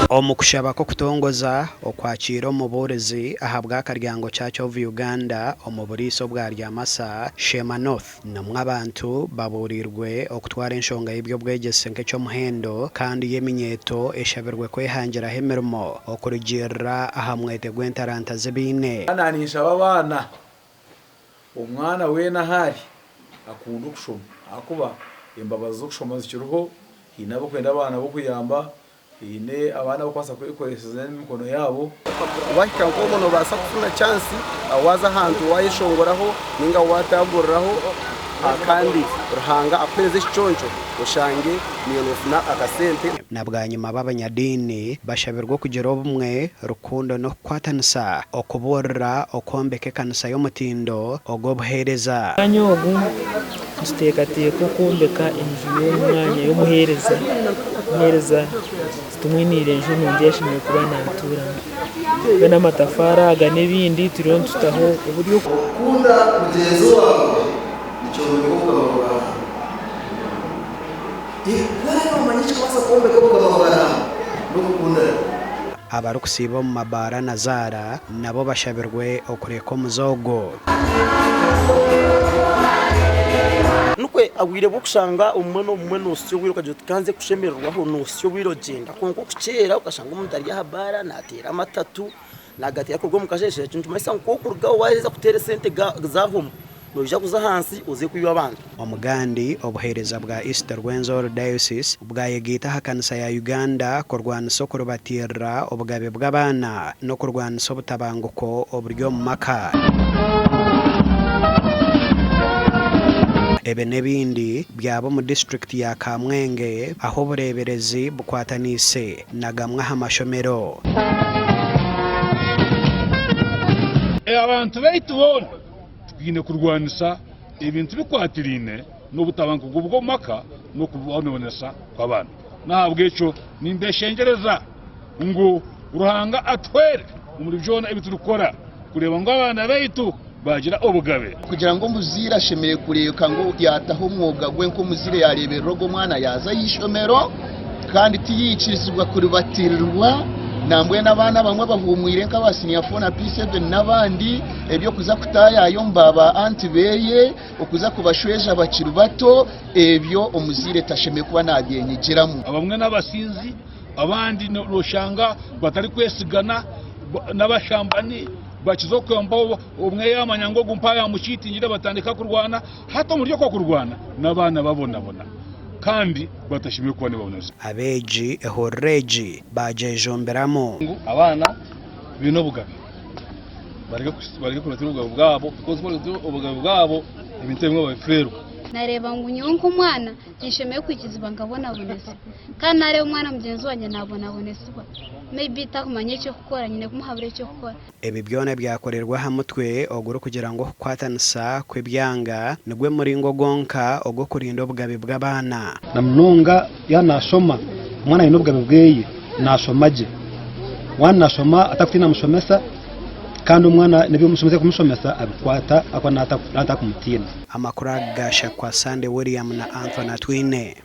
Omukushaba ko kutongoza okwakira omuborezi ahabwa akaryango cha Chovu Uganda omuburiso bwa Ryamasa Shema North namwe abantu baburirwe okutwara enshonga y'ibyo bwegese nk'ecyo muhendo kandi yeminyeto eshabirwe kwehangira hemirimo okurugirira ahamwete gwentaranta zibine ananisha abana umwana wena hari akunda kushoma akuba imbabazo kushoma zikiruho hinabo kwenda abana bo kuyamba ine abana bakwasa kwikoreseza n'imikono yabo wahika ngono basa kufuna chance awaza hantu wayishongoraho ninga wataburaho akandi ruhanga apereze choncho ushange niyonofuna akasente nabwanyuma b'abanyadini bashabirwa kugira obumwe rukundo no kwatanisa okuborra okombeke kanisa y'omutindo ogobuhereza anyogu tutekateka kumbeka inzu y'umwanya y'umuhereza tumwinire enju nundi yashimye kuba natura bena amatafara aga n'ibindi turiho tutaho uburyo kunda mugenzi wawe icyo bivuga abarukusiba mu mabara na zara nabo bashabirwe okureka omuzogo nukwe agwire bukushanga umwe syo wiro kaje kanze kushemererwaho no syo wiro genda konko kucera ukashanga umudari yahabara natera amatatu nagati yakorwa mukajeshe cyuntu mayisa nko kurga waheza kutera sente zaho noja kuza hansi uze kuyiba abantu omugandi obuhereza bwa East Rwenzori Diocese bwayegita hakanisa ya Uganda kurwana sokoro batirra obugabe bw'abana no kurwana sobutabanguko oburyo mu maka ebe nebindi byabo mu district ya Kamwenge aho bureberezi bukwatanise nagamwa hamashomero abantu bayitubona twine kurwanisa ibintu bikwatirine no butabanguko bwo maka no kubononesa kw'abantu nahabweco nimbeshengereza ngo ruhanga atwere umuri byona ibiturukora kureba ngo abana bayitu bagira obugabe kugira ngo muzira shemeye kureka ngo yataho umwuga gwe nko muzire yarebera rogo mwana yaza yishomero kandi tiyicisizwa kuri batirirwa nambwe n'abana bamwe bahumwire nk'abasinya fona P7 nabandi ebyo kuza kutayayo mbaba antibeye okuza kubashweja bakiru bato ebyo omuzire tashemeye kuba nabyenyigiramo abamwe n'abasinzi abandi noshanga batari kwesigana n'abashambani bakizokwamba umwe yamanya ngo gumpaya mukitingira batandika kurwana hato muri ko kurwana nabana babona kandi batashimye kuba nibaboneza abeji ehoreji bajejomberamo abana bino bugabe bareke kuratira ubugabo bwabo because ubugabo bwabo ibintemwe babifrero nareba ngo unyonka umwana nishemeye kwikizwa ngabona bonese kandi nareba umwana mugenzi wanjye nabona boneswa maybe takumanye cyo gukora nyine kumuhabure cyo gukora ebi byone byakorerwa hamutwe oguru kugira ngo kwatanisa kwebyanga nigwe muri ngo gonka ogo kurinda obugabe bw'abana namnunga yanashoma umwana y'inobugabe bweye nashomaje wana nashoma atakutina mushomesa kandi umwana nibyo musomeze kumushomesa abikwata akwanata kumutina amakuru agasha kwa Sunday William na Anthony Twine.